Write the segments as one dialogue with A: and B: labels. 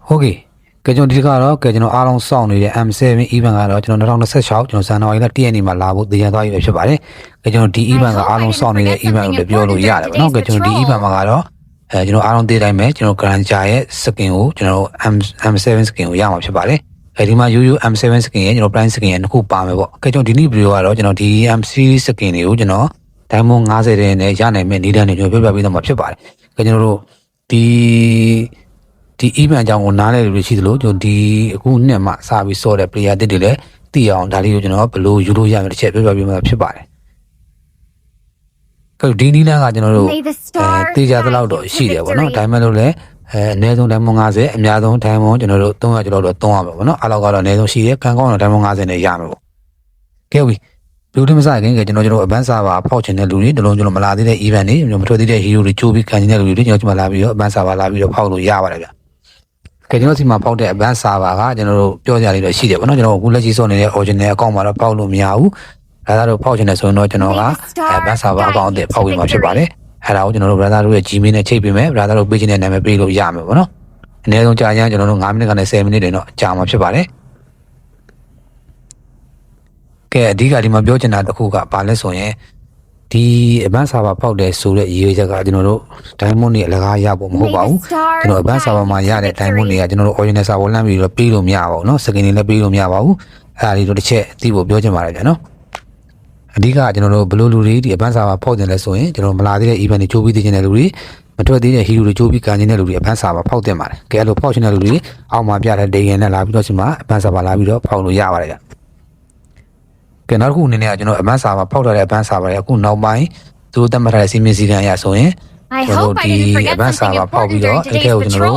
A: ဟုတ်ကဲ့ကဲကျွန်တော်ဒီကတော့ကဲကျွန်တော်အားလုံးစောင့်နေတဲ့ M7 event ကတော့ကျွန်တော်2026ကျွန်တော်ဇန်နဝါရီလ1ရက်နေ့မှာလာဖို့တည်ရသွားပြီဖြစ်ပါတယ်ကဲကျွန်တော်ဒီ event ကအားလုံးစောင့်နေတဲ့ event ကိုလည်းပြောလို့ရတယ်ပေါ့နော်ကဲကျွန်တော်ဒီ event မှာကတော့ကျွန်တော်အားလုံးသိတိုင်းပဲကျွန်တော် Granger ရဲ့ skin ကိုကျွန်တော် M7 skin ကိုရမှာဖြစ်ပါတယ်ဒီမှာ M7 skin ရဲ့ကျွန်တော် prime skin ရဲ့တစ်ခုပါမယ်ပေါ့ကဲကျွန်တော်ဒီနေ့ video ကတော့ကျွန်တော်ဒီ MC skin တွေကိုကျွန်တော် diamond 50တဲ့နဲ့ရနိုင်မဲ့နေတန်းတွေကျွန်တော်ပြောပြပေးတော့မှာဖြစ်ပါတယ်ကဲကျွန်တော်တို့ဒီ event အကြောင်းကိုနားလည်လို့ရှိသလိုကျွန်တော်ဒီအခုနှစ်မှစပြီးစောတဲ့ player တွေလည်းသိအောင်ဒါလေးကိုကျွန်တော်ဘယ်လိုယူလို့ရမယ်တစ်ချက်ပြောပြပေးမှာဖြစ်ပါတယ်ကဲဒီနီးလန်းကကျွန်တော်တို့တေးကြသလောက်တော့ရှိတယ်ပေါ့နော် diamond လို့လည်းအနည်းဆုံး diamond 50အများဆုံး diamond ကျွန်တော်တို့300ကျော်တော့300ပဲပေါ့နော်အဲ့လောက်ကတော့အနည်းဆုံးရှိတယ်ခံကောင်းတော့ diamond 50နဲ့ရမယ်ပေါ့ကဲပြီလူတွေမစခင်ကကျွန်တော်အပန်းစာပါဖောက်ချင်တဲ့လူတွေတလုံးကျွန်တော်မလာသေးတဲ့ event တွေမထွက်သေးတဲ့ hero တွေကြိုးပြီးခံနေတဲ့လူတွေကျွန်တော်လာပြီးတော့အပန်းစာပါလာပြီးတော့ဖောက်လို့ရပါတယ်ဗျကဲကျွန်တော်စီမှာဖောက်တဲ့အပန်းစာပါကကျွန်တော်တို့ပြောကြရလေးတော့ရှိတယ်ပေါ့နော်ကျွန်တော်အခုလက်ရှိစောနေတဲ့ original account မှာတော့ဖောက်လို့မရဘူးဒါတော့ဖောက်ချင်တဲ့ဆိုရင်တော့ကျွန်တော်ကအပန်းစာပါ account အသစ်ဖောက်ပြီးမှဖြစ်ပါတယ်အဲ့ဒါကိုကျွန်တော်တို့ brother တို့ရဲ့ Gmail နဲ့ချိန်ပေးမယ် brother တို့ page နဲ့နာမည်ပေးလို့ရမယ်ပေါ့နော်အနည်းဆုံးကြာရင်ကျွန်တော်တို့9မိနစ်ကနေ10မိနစ်တွေတော့ကြာမှာဖြစ်ပါတယ်ကဲအဓိကဒီမှာပြောချင်တာတစ်ခုကဘာလဲဆိုရင်ဒီအပန်းစာပါဖောက်တယ်ဆိုတဲ့ရည်ရွယ်ချက်ကကျွန်တော်တို့ diamond တွေအလကားရဖို့မဟုတ်ပါဘူးကျွန်တော်အပန်းစာပါမှာရတဲ့ diamond တွေကကျွန်တော်တို့ original စာပေါ်လမ်းပြီးတော့ပေးလို့မရပါဘူးเนาะ skin တွေလည်းပေးလို့မရပါဘူးအဲ့ဒါလေးတို့တစ်ချက်သိဖို့ပြောချင်ပါတယ်ဗျာเนาะအဓိကကျွန်တော်တို့ဘလို့လူတွေဒီအပန်းစာပါဖောက်တယ်လဲဆိုရင်ကျွန်တော်မလာသေးတဲ့ event တွေကြိုးပြီးသိချင်တဲ့လူတွေမထွက်သေးတဲ့ hero တွေကြိုးပြီးကန်နေတဲ့လူတွေအပန်းစာပါဖောက်တင်ပါတယ်ကဲအဲ့လိုဖောက်ချင်တဲ့လူတွေအောက်မှာပြတဲ့ဒေရင်နဲ့လာပြီးတော့ဒီမှာအပန်းစာပါလာပြီးတော့ဖောက်လို့ရပါတယ်ဗျာကဲနောက်တစ်ခုအနေနဲ့ကျွန်တော်အပန်းစာပါဖောက်ထားတဲ့အပန်းစာပါရဲ့အခုနောက်ပိုင်းသူတို့တတ်မှတ်ထားတဲ့စီမင်းစည်းကမ်းအရဆိုရင်ကျွန်တော်ဒီအပန်းစာပါဖောက်ပြီးတော့အဲ့ဒီကိုကျွန်တော်တို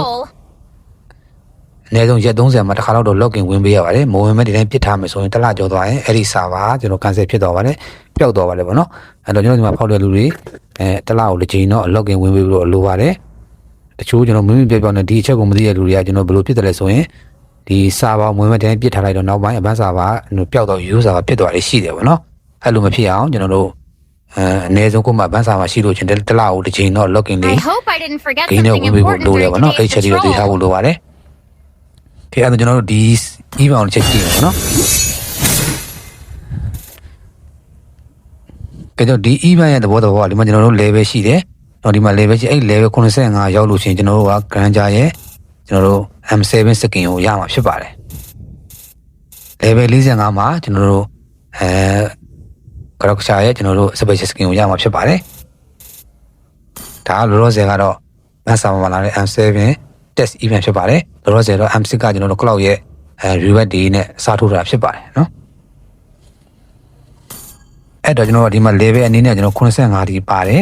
A: ့အနည်းဆုံးရက်30မှာတစ်ခါတော့ login ဝင်ပေးရပါတယ်မဝင်မဲ့ဒီတိုင်းပြစ်ထားမယ်ဆိုရင်တစ်လကျော်သွားရင်အဲ့ဒီစာပါကျွန်တော် cancel ဖြစ်သွားပါတယ်ပျောက်သွားပါတယ်ပေါ့နော်အဲ့တော့ကျွန်တော်ဒီမှာဖောက်တဲ့လူတွေတစ်လကိုတစ်ချိန်တော့ login ဝင်ပေးပြီးတော့လိုပါတယ်တချို့ကျွန်တော်မိမိပြောပြောနေဒီအချက်ကိုမသိတဲ့လူတွေကကျွန်တော်ဘယ်လိုဖြစ်တယ်လဲဆိုရင်ဒီစာပါဝင်မဲ့တိုင်းပြစ်ထားလိုက်တော့နောက်ပိုင်းအပန်းစာပါပျောက်တော့ user ဖြစ်သွားတယ်ရှိတယ်ပေါ့နော်အဲ့လိုမဖြစ်အောင်ကျွန်တော်တို့အနည်းဆုံးကိုမှဘန်းစာမှာရှိလို့ချင်းတစ်လကိုတစ်ချိန်တော့ login လေးဂိမ်းနဲ့ဝင်ပြီးဖို့လိုတယ်ပေါ့နော်အဲ့ချက်လေးကိုသိထားဖို့လိုပါတယ်ကဲအဲ့တော့ကျွန်တော်တို့ဒီ event ကိုချက်ကြည့်မယ်နော်ကဲတော့ဒီ event ရဲ့သဘောတော့ဒီမှာကျွန်တော်တို့ level ရှိတယ်တော့ဒီမှာ level ရှိအဲ့ level 85ရောက်လို့ရှိရင်ကျွန်တော်တို့က Granger ရဲ့ကျွန်တော်တို့ M7 skin ကိုရမှာဖြစ်ပါတယ် level 45မှာကျွန်တော်တို့Granger ရဲ့ကျွန်တော်တို့ special skin ကိုရမှာဖြစ်ပါတယ်ဒါကလောလောဆယ်ကတော့မဆာမလာတဲ့ M7 test event ဖြစ်ပါတယ်လောလောဆယ်တော့ M6 ကကျွန်တော်တို့ cloud ရဲ့reward တွေနဲ့စားထိုးတာဖြစ်ပါတယ်နော်အဲ့တော့ကျွန်တော်ဒီမှာ level အနေနဲ့ကျွန်တော်85ဒီပါတယ်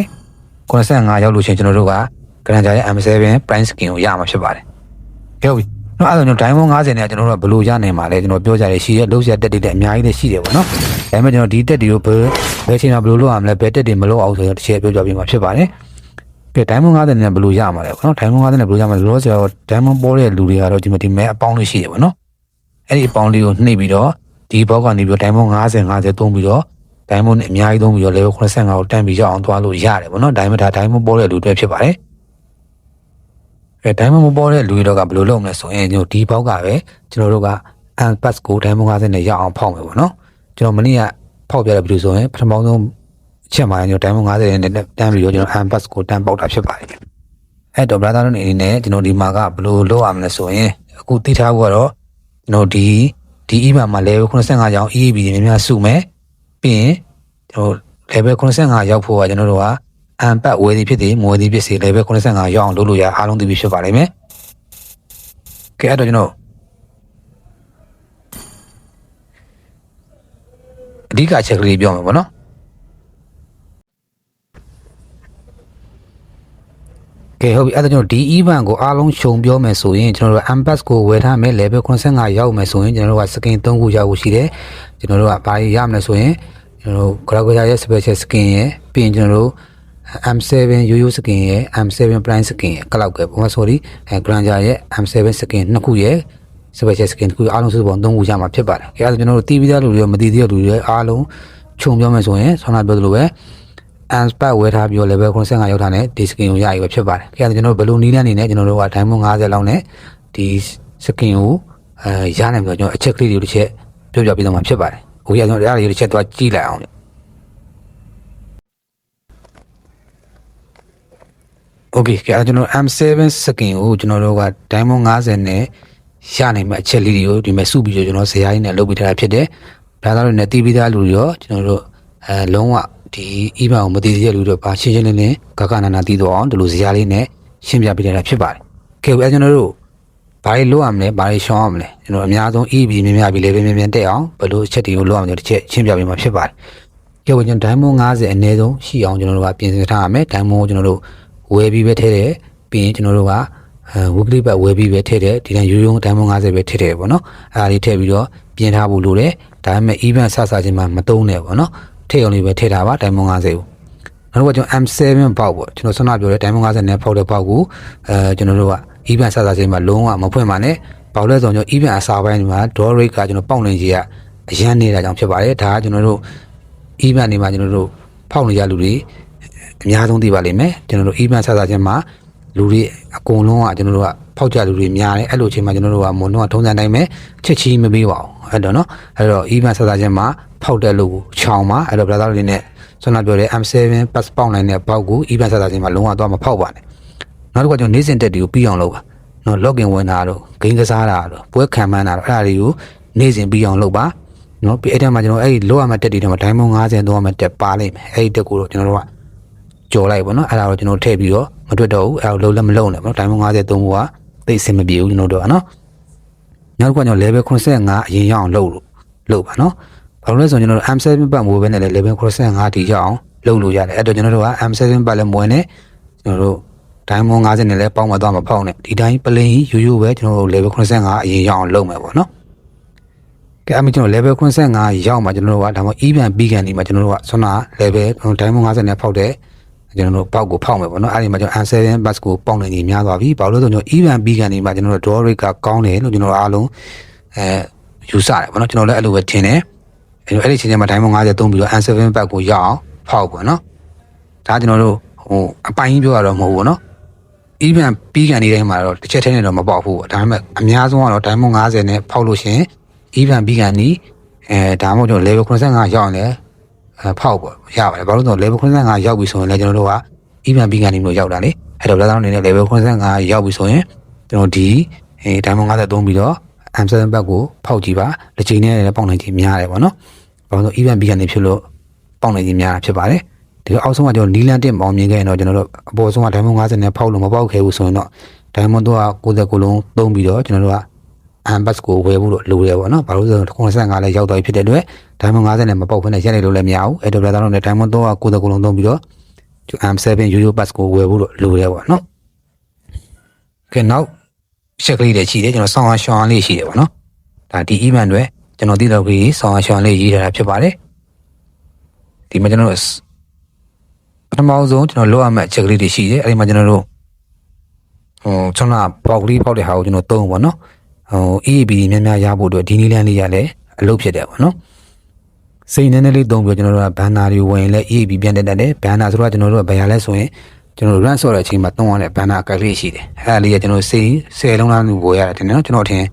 A: 85ရောက်လို့ရှိရင်ကျွန်တော်တို့က Granger ရဲ့ M7 prime skin ကိုရမှာဖြစ်ပါတယ်ဟုတ်ပြီနော်အဲ့တော့ကျွန်တော် diamond 50နဲ့ကျွန်တော်တို့ကဘယ်လိုရနိုင်မှာလဲကျွန်တော်ပြောကြရရှိရဲ့လုံးစရာတက်တွေလည်းအများကြီးလည်းရှိတယ်ပေါ့နော်ဒါပေမဲ့ကျွန်တော်ဒီတက်တွေကိုဘယ်ချိန်မှာဘယ်လိုလုပ်ရမလဲဘယ်တက်တွေမလုပ်အောင်ဆိုတော့တစ်ချက်ပြောပြပေးမှာဖြစ်ပါတယ်ကဲ diamond 50နဲ့ဘယ်လိုရမှာလဲပေါ့နော် diamond 50နဲ့ဘယ်လိုရမှာလဲလောဆရာ diamond ပေါ်တဲ့လူတွေကတော့ဒီမဲ့အပေါင်းလေးရှိတယ်ပေါ့နော်အဲ့ဒီအပေါင်းလေးကိုနှိပ်ပြီးတော့ဒီဘောက်ကနေပြီးတော့ diamond 50သုံးပြီးတော့ diamond နဲ့အများကြီးသုံးပြီးတော့ level 85ကိုတန်းပြီးရအောင်သွားလို့ရတယ်ပေါ့နော် diamond ပေါ်တဲ့လူတွေဖြစ်ပါတယ်diamond မပေါ်တဲ့လူတွေတော့ကဘယ်လိုလုပ်မလဲဆိုရင်ကျွန်တော်ဒီဘောက်ကပဲကျွန်တော်တို့က unpass ကို diamond 50နဲ့ရအောင်ဖောက်မယ်ပေါ့နော်ကျွန်တော်မနေ့ကဖောက်ပြတဲ့ဗီဒီယိုဆိုရင်ပထမဆုံးအချက်မှာကျွန်တော် diamond 50နဲ့တန်းပြီးတော့ကျွန်တော် unpass ကိုတန်းပေါက်တာဖြစ်ပါတယ်အဲ့တော့ brother တို့အနေနဲ့ကျွန်တော်ဒီမှာကဘယ်လိုလုပ်ရမလဲဆိုရင်အခုသိထားဖို့ကတော့ကျွန်တော်ဒီ event မှာ level 85ရောင်း EAB တွေများများစုမယ်ပြီးရင်ကျွန်တော် level 85ရောက်ဖို့ကကျွန်တော်တို့ကအန်ပတ်ဝယ်သည်ဖြစ်သည်မဝယ်သည်ဖြစ်စေ level 85ရောက်အောင်လုပ်လို့ရအားလုံးသိပြီဖြစ်ပါလိမ့်မယ်ကဲအဲ့တော့ကျွန်တော်အဓိကအချက်ကလေးပြောမှာပေါ့နော်ကဲဟုတ်ပြီအဲ့တော့ကျွန်တော်ဒီ event ကိုအားလုံးခြုံပြောမယ်ဆိုရင်ကျွန်တော်တို့ unpass ကိုဝယ်ထားမယ် level 85ရောက်မယ်ဆိုရင်ကျွန်တော်တို့က skin 3ခုရဖို့ရှိတယ်ကျွန်တော်တို့ကဘာရမလဲဆိုရင်ကျွန်တော်တို့ Granger ရဲ့ special skin ရဲ့ပြီးရင်ကျွန်တော်တို့ M7 skin ရဲ့ M7 prime skin ရဲ့ cloud ကပေါ့ sorry Granger ရဲ့ M7 skin နှစ်ခုရဲ့ special skin တစ်ခုအားလုံးစုစုပေါင်း3ခုရမှာဖြစ်ပါတယ်။အဲဒါကျွန်တော်တို့တီးပြီးသားလူတွေမတီးသေးတဲ့လူတွေအားလုံးခြုံပြောမယ်ဆိုရင်ဆောင်းလာပြောသလိုပဲ unpack ဝယ်ထားပြီး level 85ရောက်တာနဲ့ဒီ skin ကိုရရပဲဖြစ်ပါတယ်။အဲဒါကျွန်တော်တို့ဘယ်လိုနီးလန်းနေနဲ့ကျွန်တော်တို့က diamond 50လောက်နဲ့ ဒီစကင်ကိုရနိုင်ပြီးတော့ကျွန်တော်အချက်ကလေးတွေတစ်ချက်ပြောပြပေးတော့မှာဖြစ်ပါတယ်။အခုရကျွန်တော်အဲ့ဒါလေးတစ်ချက်သွားကြည့်လိုက်အောင်။ Okay ကဲကျွန်တော် M7 စကင်ကိုကျွန်တော်တို့က Diamond 50နဲ့ရနိုင်မှာအချက်လေးတွေကိုဒီမှာစုပြီးတော့ကျွန်တော်ဇရာကြီးနဲ့လုပ်ပေးထားတာဖြစ်တယ်။ဒါသားတို့နဲ့တီးပြီးသားလူတွေရောကျွန်တော်တို့လုံးဝဒီ email ကိုမသိသေးတဲ့လူတွေပါရှင်းရှင်းလင်းလင်းကကနာနာသိတော့အောင်ဒီလိုဇရာလေးနဲ့ရှင်းပြပေးတာဖြစ်ပါတယ်။ကဲကျွန်တော်တို့ဘာတွေလုပ်ရမလဲဘာတွေရှောင်ရမလဲကျွန်တော်အများဆုံး EB မြင်မြပြီလေပဲမြင်မြင်တက်အောင်ဘယ်လိုချက်တွေကိုလုပ်အောင်တစ်ချက်ရှင်းပြပေးမှာဖြစ်ပါတယ်။ကဲကျွန်တော် Diamond 50အနည်းဆုံးရှိအောင်ကျွန်တော်တို့ကပြင်ဆင်ထားရမယ်။ Diamond ကိုကျွန်တော်တို့ဝယ်ပြီးပဲထည့်တယ်ပြီးရင်ကျွန်တော်တို့ကweekly ပဲဝယ်ပြီးပဲထည့်တယ်ဒီတိုင်းရိုးရိုး Diamond 50ပဲထည့်တယ်ပေါ့နော်။အဲ့ဒါလေးထည့်ပြီးတော့ပြင်ထားဖို့လိုတယ်။ဒါပေမဲ့ event ဆဆချင်းမှမတုံးနဲ့ပေါ့နော်။ထည့်အောင်လေးပဲထည့်ထားပါ Diamond 50ကိုနောက်တော့ကျွန်တော် M7 ပေါက်ပေါ့ကျွန်တော်ဆွမ်းနာပြောတဲ့ Diamond 50နဲ့ဖောက်တဲ့ပေါက်ကိုကျွန်တော်တို့က event ဆဆချင်းမှလုံးဝမဖွင့်ပါနဲ့ပေါက်လဲဆိုကျွန်တော် event အစားပိုင်းမှာ draw rate ကကျွန်တော်ပေါက်နေကြီးကအရန်နေတာကြောင့်ဖြစ်ပါတယ်ဒါကကျွန်တော်တို့ event နေမှာကျွန်တော်တို့ဖောက်နေကြလူတွေအများဆုံးသိပါလိမ့်မယ်ကျွန်တော်တို့ event ဆဆချင်းမှာလူတွေအကုန်လုံးကကျွန်တော်တို့ကဖောက်ကြလူတွေများတယ်အဲ့လိုအချိန်မှာကျွန်တော်တို့ကမွန်တော့ထုံးစံတိုင်းပဲချက်ချီမပေးပါဘူးအဲ့တော့နော်အဲ့တော့ event ဆဆချင်းမှာဖောက်တဲ့လူကိုချောင်းပါအဲ့တော့ brother တွေနဲ့ဆွမ်းနာပြောတဲ့ M7 pass ပေါက်နိုင်တဲ့ပေါက်ကို event ဆဆချင်းမှာလုံးဝတော့မဖောက်ပါနဲ့နောက်တစ်ခါကျွန်တော်နေ့စဉ်တက်တွေကိုပြီးအောင်လုပ်ပါနော် login ဝင်တာတော့ game ကစားတာတော့ပွဲခံမှန်းတာတော့အဲ့ဒါတွေကိုနေ့စဉ်ပြီးအောင်လုပ်ပါနော်ပြီးအဲ့တည်းမှာကျွန်တော်အဲ့ဒီလောက်ရမယ့်တက်တွေထဲမှာ Diamond 50တော့မှတက်ပါလိမ့်မယ်အဲ့ဒီတက်ကိုတော့ကျွန်တော်တို့ကကြော်လိုက်ပေါ့နော်အဲ့ဒါတော့ကျွန်တော်ထည့်ပြီးတော့မတွက်တော့ဘူးအဲ့ဒါလုံးလည်းမလုံးနဲ့ပေါ့နော် Diamond 50သုံးဖို့ကသိအဆင်မပြေဘူးကျွန်တော်တို့ကနော်နောက်တစ်ခါကျွန်တော် level 85အရင်ရအောင်လုပ်ပါနော်ဘာလို့လဲဆိုတော့ကျွန်တော်တို့ M7 ပတ်မိုးပဲနဲ့လည်း level 85တီရအောင်လုပ်လို့ရတယ်အဲ့တော့ကျွန်တော်တို့က M7 ပတ်လည်းမဝင်နဲ့ကျွန်တော်တို့ Diamond 50နဲ့လည်းပေါင်းမသွားမဖောက်နဲ့ဒီတိုင်း plane ရိုးရိုးပဲကျွန်တော်တို့ level 85အရင်ရအောင်လုပ်မယ်ပေါ့နော်ကဲအမေကျွန်တော် level 85ရောက်မှကျွန်တော်တို့ကဒါမှ event ပြီးကန်ဒီမှာကျွန်တော်တို့ကဆွမ်းနာ level Diamond 50နဲ့ဖောက်တဲ့ကျွန်တော်တို့ပေါက်ကိုဖောက်မယ်ပေါ့နော်အဲ့ဒီမှာကျွန်တော် M7 bus ကိုပေါက်နေနေများသွားပြီဘာလို့လဲဆိုတော့ event ပြီးကန်ဒီမှာကျွန်တော်တို့ draw rate ကကောင်းတယ်လို့ကျွန်တော်တို့အားလုံးယူဆတယ်ပေါ့နော်ကျွန်တော်လည်းအဲ့လိုပဲထင်တယ်အဲ့ဒီအချိန်မှာ Diamond 50သုံးပြီးတော့ M7 bus ကိုရအောင်ဖောက်ပေါ့နော်ဒါကျွန်တော်တို့အပိုင်းကြီးပြောရတော့မဟုတ်ဘူးနော် event ပြီးကန်ဒီတိုင်းမှာတော့တစ်ချက်ထဲနဲ့တော့မပေါက်ဘူးပေါ့ဒါပေမဲ့အများဆုံးကတော့ Diamond 50နဲ့ဖောက်လို့ရှင် event ပြီးကန်ဒီဒါမှမဟုတ်ကျွန်တော် level 85ရောက်ရင်လည်းဖောက်ပေါ့ရပါတယ်ဘာလို့လဲဆိုတော့ level 85ရောက်ပြီဆိုရင်လည်းကျွန်တော်တို့က event ပြီးကန်ဒီမျိုးရောက်တာလေအဲ့တော့လက်သားအနေနဲ့ level 85ရောက်ပြီဆိုရင်ကျွန်တော်ဒီDiamond 50သုံးပြီးတော့ M7 ဘက်ကိုဖောက်ကြည့်ပါတစ်ချိန်နဲ့လည်းပေါက်နိုင်ခြင်းများတယ်ပေါ့နော်ဘာလို့လဲဆို event ပြီးကန်ဒီဖြစ်လို့ပေါက်နိုင်ခြင်းများတာဖြစ်ပါတယ်ဒီအောက်ဆုံးကကျွန်တော်နီလန်တစ်ပေါင်းမြင်ခဲ့ရင်တော့ကျွန်တော်တို့အပေါ်ဆုံးက Diamond 50နဲ့ဖောက်လို့မပေါက်ခဲ့ဘူးဆိုရင်တော့ Diamond တော့69လုံးသုံးပြီးတော့ကျွန်တော်တို့ကAmbas ကိုဝယ်ဖို့လိုတယ်ပေါ့နော်ဘာလို့လဲဆိုတော့85လည်းရောက်သွားပြီဖြစ်တဲ့အတွက် Diamond 50နဲ့မပေါက်ဘဲနဲ့ရက်နေလို့လည်းမရဘူးအဲ့တော့လည်းတော့ Diamond တော့69လုံးသုံးပြီးတော့ M7 Yoyo Pass ကိုဝယ်ဖို့လိုတယ်ပေါ့နော်ကဲနောက်ချက်ကလေးတွေရှိတယ်ကျွန်တော်ဆောင်းအောင်ရှောင်းလေးရှိတယ်ပေါ့နော်ဒါဒီ event တွေကျွန်တော်ဒီလောက်ကြီးဆောင်းအောင်ရှောင်းလေးရေးထားတာဖြစ်ပါတယ်ဒီမှာကျွန်တော်ပထမဆုံးကျွန်တော်လောက်ရမယ့်ချက်ကလေးတွေရှိတယ်အဲ့ဒီမှာကျွန်တော်တို့ကျွန်တော်ပေါက်ကလေးပေါက်တဲ့ဟာကိုကျွန်တော်သုံးပေါ့နော်EAB များများရဖို့အတွက်ဒီနည်းလမ်းလေးရလဲအလုပ်ဖြစ်တယ်ပေါ့နော်စိတ်နည်းနည်းလေးသုံးပြီးကျွန်တော်တို့ကဘန်နာတွေဝင်လဲ EAB ပြန်တက်တယ်ဘန်နာဆိုတော့ကျွန်တော်တို့ကဘယ်ရလဲဆိုရင်ကျွန်တော် run ဆော့တဲ့အချိန်မှာသုံးရတဲ့ဘန်နာကလေးရှိတယ်အဲ့ဒါလေးကကျွန်တော်စိတ်10လုံးလားလို့ဝယ်ရတယ်နော်ကျွန်တော်ထင်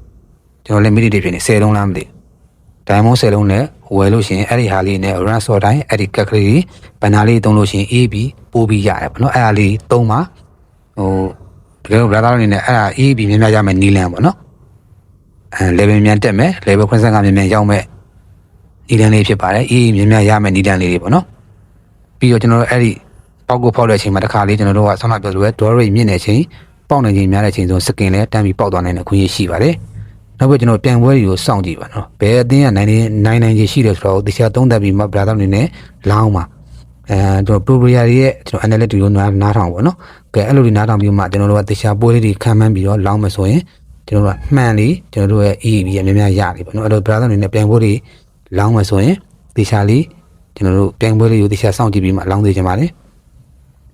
A: ကျွန်တော်လည်း meditate ဖြစ်နေ10လုံးလားမသိ Diamond 10လုံးနဲ့ဝယ်လို့ရှိရင်အဲ့ဒီဟာလေးနဲ့ run ဆော့တိုင်းအဲ့ဒီကက်ကလေးဘန်နာလေးသုံးလို့ရှိရင် EAB ပို့ပြီးရတယ်ပေါ့နော်အဲ့ဒါလေးသုံးပါတကယ်လို့ brother အနေနဲ့အဲ့ဒါ EAB များများရမယ်နီလန်ပေါ့နော်level မြန်တက်မယ် level 85မြန်ရောက်မယ်နီလန်လေးဖြစ်ပါတယ်အေးမြန်မြန်ရမယ်နီလန်လေးတွေပေါ့နော်ပြီးတော့ကျွန်တော်တို့အဲ့ဒီပေါက်ကိုဖောက်တဲ့အချိန်မှာတစ်ခါလေးကျွန်တော်တို့ကဆောင်းလာပြောလို့ပဲ draw rate မြင့်နေချိန်ပေါက်နေချိန်များတဲ့ချိန်ဆိုစကင်လဲတန်းပြီးပေါက်သွားနိုင်တဲ့ခွင့်ရရှိပါတယ်နောက်ပြီးကျွန်တော်ပြန်ပွဲတွေကိုစောင့်ကြည့်ပါနော်ဘယ်အသင်းကနိုင်ကြီးရှိတယ်ဆိုတော့တခြားသုံးသပ်ပြီးမှ brother အနေနဲ့လောင်းပါကျွန်တော် pro player တွေရဲ့ကျွန်တော် analytics တွေကိုနားထောင်ပါနော်ကဲအဲ့လိုတွေနားထောင်ပြီးမှကျွန်တော်တို့ကတခြားပွဲလေးတွေခံမှန်းပြီးတော့လောင်းမယ်ဆိုရင်ကျွန်တော်တို့ကမှန်လေးကျွန်တော်တို့ရဲ့ EAB ရများများရတယ်ပေါ့နော်အဲ့တော့ brother အနေနဲ့ပြန်ပွဲတွေလောင်းမယ်ဆိုရင်တခြားလေးကျွန်တော်တို့ပြန်ပွဲလေးကိုတခြားစောင့်ကြည့်ပြီးမှလောင်းသေးကြပါလေ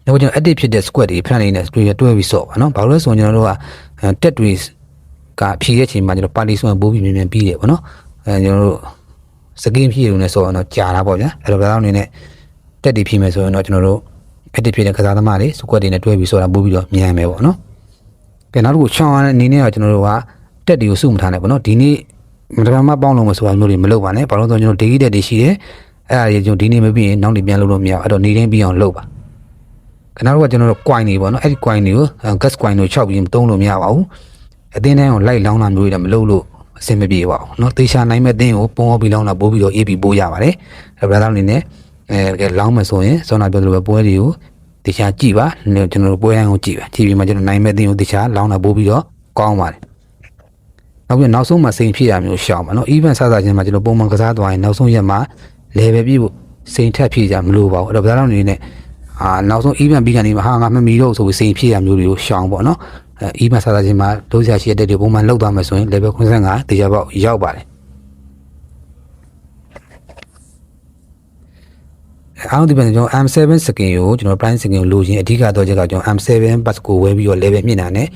A: နောက်ကျွန်တော် edit ဖြစ်တဲ့ squad တွေ plan လေးနဲ့တွဲပြီးဆော့ပါနော်ဘာလို့လဲဆိုရင်ကျွန်တော်တို့က တက်တွေကဖြည့်တဲ့အချိန်မှာကျွန်တော် party ဆိုရင်ပိုးပြီးမြန်ပြီးတယ်ပေါ့နော်ကျွန်တော်တို့စကင်းဖြည့်ရုံနဲ့ဆော့တော့ကြာတာပေါ့ဗျာအဲ့တော့ brother အနေနဲ့တက်တွေဖြည့်မယ်ဆိုရင်တော့ကျွန်တော်တို့ edit ဖြစ်တဲ့ကစားသမားတွေ squad တွေနဲ့တွဲပြီးဆော့တာပိုးပြီးတော့မြန်မယ်ပေါ့နော် ကဲနောက်တစ်ခုချောင်းရတဲ့အနေနဲ့တော့ကျွန်တော်တို့ကတက်တွေကိုစုမထားနဲ့ပေါ့နော်ဒီနေ့မတမပေါင်းလို့မဆိုတာမျိုးတွေမလုပ်ပါနဲ့ဘာလို့ဆိုကျွန်တော်ဒေဂီတက်တွေရှိတယ်အဲ့ဒါတွေကျွန်တော်ဒီနေ့မပြီးရင်နောက်နေ့ပြန်လုပ်လို့မရဘူးအဲ့တော့နေတိုင်းပြီးအောင်လုပ်ပါခဏတော့ကျွန်တော်တို့ coin တွေပေါ့နော်အဲ့ဒီ coin တွေကို gas coin တွေ6ပြီးမသုံးလို့မရပါဘူးအသင်းတိုင်းကိုလိုက်လောင်းတာမျိုးတွေလည်းမလုပ်လို့အဆင်မပြေပါဘူးเนาะသေချာနိုင်မဲ့အသင်းကိုပုံဟောပြီးလောင်းတာပို့ပြီးတော့ AP ပို့ရပါတယ်အဲ့ဒါအနေနဲ့လောင်းမယ်ဆိုရင်စောနာပြောသလိုပဲပွဲတွေကိုသေချာကြည့်ပါကျွန်တော်တို့ပွဲတိုင်းကိုကြည့်ပါကြည့်ပြီးမှကျွန်တော်နိုင်မဲ့အသင်းကိုသေချာလောင်းတာပို့ပြီးတော့ကောင်းပါတယ်နောက်ပြီးနောက်ဆုံးမှစိန်ဖြစ်ရမျိုးရှောင်းပါเนาะ event စစချင်းမှာကျွန်တော်ပုံမှန်ကစားသွားရင်နောက်ဆုံးရက်မှာ level ပြည့်ဖို့စိန်ထက်ဖြစ်ကြမလို့ပါဘူးအဲ့တော့ဒါတော့အနေနဲ့နောက်ဆုံး event ပြီးကနေမှဟာငါမမီတော့ဆိုပြီးစိန်ဖြစ်ရမျိုးတွေကိုရှောင်းပေါ့เนาะevent စစချင်းမှာလုံးစရာရှိတဲ့တွေပုံမှန်လောက်သွားမယ်ဆိုရင် level 95တေချာပေါက်ရောက်ပါတယ်အောင်ဒီပြန်ကျွန်တော် M7 skin ကိုကျွန်တော် prime skin ကိုလိုချင်အဓိကတော့ချက်ကကျွန်တော် M7 pass ကိုဝယ်ပြီးတော့ level မြင့်တာနဲ့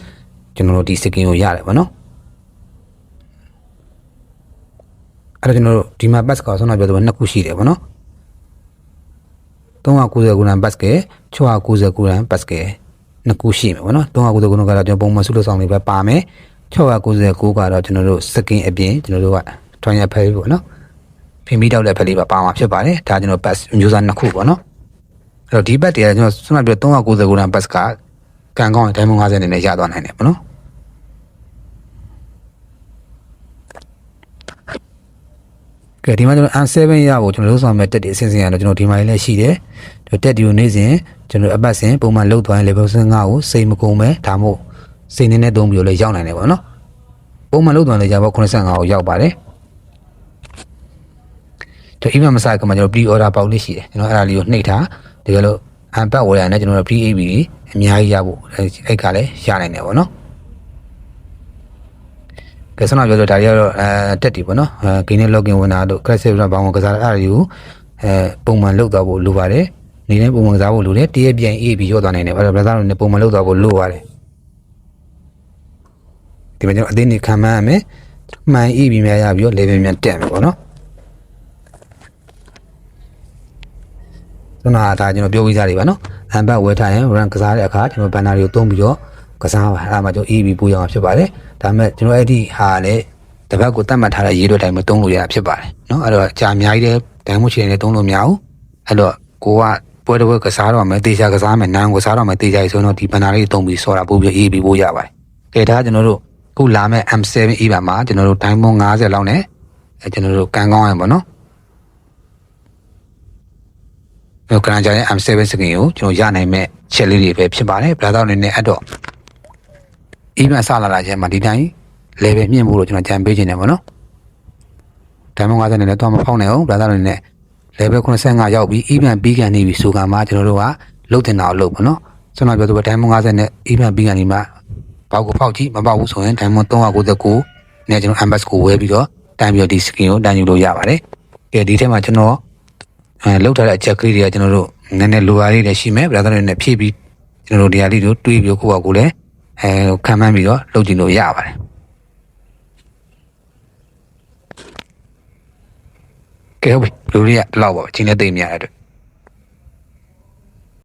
A: ကျွန်တော်တို့ဒီ skin ကိုရတယ်ပေါ့နော်အဲ့တော့ကျွန်တော်တို့ဒီမှာ pass ကဆောင်းလာပြောတော့နှစ်ခုရှိတယ်ပေါ့နော်390ခုနံ pass က690ခုနံ pass ကနှစ်ခုရှိမှာပေါ့နော်390ခုနကတော့ကျွန်တော်ပုံမှန်ဆုလို့ဆောင်နေပဲပါမယ်699ကတော့ကျွန်တော်တို့ skin အပြင်ကျွန်တော်တို့က trial pay ပေါ့နော်ဖင်ပြီးတောက်တဲ့ဖက်လေးပါမှာဖြစ်ပါတယ်ဒါကျွန်တော် pass မျိုးစားနှစ်ခုပေါ့နော်အဲ့တော့ဒီ pass တွေကကျွန်တော်ဆွမ်းပြီး390ခုနံ pass ကကန်ကောင်းတိုင်း50အနေနဲ့ရသွားနိုင်တယ်ပေါ့နော်ကဲဒီမှာကျွန်တော် M7 ရဖို့ကျွန်တော်လုံးဆောင်မဲ့တက်တွေအစင်းစင်းရတော့ကျွန်တော်ဒီမှာလည်းရှိတယ်တက်ဒီကိုနေ့စဉ်ကျွန်တော်အပတ်စဉ်ပုံမှန်လှုပ်သွားရင် level 5ကိုစိတ်မကုန်ပဲဒါမှမဟုတ်စိတ်နေနဲ့သုံးပြီးတော့လည်းရောက်နိုင်တယ်ပေါ့နော်ပုံမှန်လှုပ်သွားလည်းရပါ85ကိုရောက်ပါတယ်ကျွန်တော် event မဆိုင်ကမှကျွန်တော် pre order ပေါက်လေးရှိတယ်ကျွန်တော်အဲ့ဒါလေးကိုနှိပ်ထားတကယ်လို့အမ်ပတ်ဝယ်ရတဲ့ကျွန်တော် pre AB အများကြီးရဖို့အဲ့ကလည်းရနိုင်တယ်ပေါ့နော်ကဲဆန္ဒပြောတော့ဒါတွေကတော့တက်တယ်ပေါ့နော်ဂိမ်းနဲ့ login ဝင်တာတို့ crash ဆိုတာဘာမှကစားအဲ့ဒါတွေကိုပုံမှန်လုပ်သွားဖို့လိုပါတယ်နေတိုင်းပုံမှန်ကစားဖို့လိုတယ်တရက်ပြန် AB ရော့သွားနိုင်တယ်အဲ့တော့ brother တို့နေပုံမှန်လုပ်သွားဖို့လိုပါတယ်ဒီမှာကျွန်တော်အသိနေခံမှန်းရမယ်မှန် AB များရပြီးတော့ level များတက်မယ်ပေါ့နော်ခုနကဒါကျွန်တော်ပြောပြစားတွေပါနော်အမ်ဘတ်ဝယ်ထားရင် run ကစားတဲ့အခါကျွန်တော် banner တွေကိုသုံးပြီးတော့ကစားပါအဲ့ဒါမှကျွန်တော် EB ပို့ရမှာဖြစ်ပါတယ်ဒါပေမဲ့ကျွန်တော်အဲ့ဒီဟာလည်းတပတ်ကိုတတ်မှတ်ထားတဲ့ရေးတွက်တိုင်းမသုံးလို့ရတာဖြစ်ပါတယ်နော်အဲ့တော့ကြာအများကြီးတဲ့ဒိုင်မို့ချင်နေသုံးလို့မရဘူးအဲ့တော့ကိုကပွဲတစ်ပွဲကစားတော့မယ်တေချာကစားမယ်နန်းကိုစားတော့မယ်တေချာဆိုတော့ဒီ banner လေးသုံးပြီးဆော်တာပို့ပြီး EB ပို့ရပါတယ်ကဲဒါကျွန်တော်တို့ခုလာမဲ့ M7 EB မှာကျွန်တော်တို့ diamond 50လောက်နဲ့ကျွန်တော်တို့ကန်ကောင်းရပါနော်ကရန်ဂျာရဲ့ M7 စကင်ကိုကျွန်တော်ရနိုင်မဲ့ချက်လေးတွေပဲဖြစ်ပါတယ်ဘလာတော့အနေနဲ့အဲ့တော့ event ဆလာတာကျမှဒီတိုင်း level မြင့်ဖို့လို့ကျွန်တော်ကြံပေးခြင်းတယ်ပေါ့နော်ဒိုင်မွန်50နဲ့လည်းတော့မဖောက်နိုင်အောင်ဘလာတော့အနေနဲ့ level 85ရောက်ပြီး event ပြီးကန်နေပြီဆိုကမှကျွန်တော်တို့ကလုတ်တင်တာကိုလုတ်ပေါ့နော်ကျွန်တော်ပြောသူကဒိုင်မွန်50နဲ့ event ပြီးကန်နေမှဘောက်ကိုဖောက်ကြည့်မပေါက်ဘူးဆိုရင်ဒိုင်မွန်399နဲ့ကျွန်တော် ambas ကိုဝဲပြီးတော့တိုင်ပြီးတော့ဒီ skin ကိုတိုင်ယူလို့ရပါတယ်ကဲဒီထဲမှာကျွန်တော်လောက်ထားတဲ့အချက်ကလေးတွေကကျွန်တော်တို့နည်းနည်းလိုအားလေးတွေရှိမယ်ဘယ်တော့လည်းဖြည့်ပြီးကျွန်တော်တို့ဒီဟာလေးတို့တွေးပြီးကိုယ့်ဘာကိုလည်းခံမှန်းပြီးတော့လုပ်ကြည့်လို့ရပါတယ်ကဲဟုတ်ပြီလူတွေကလောက်ပါချင်းနဲ့သိမရတဲ့အတွက်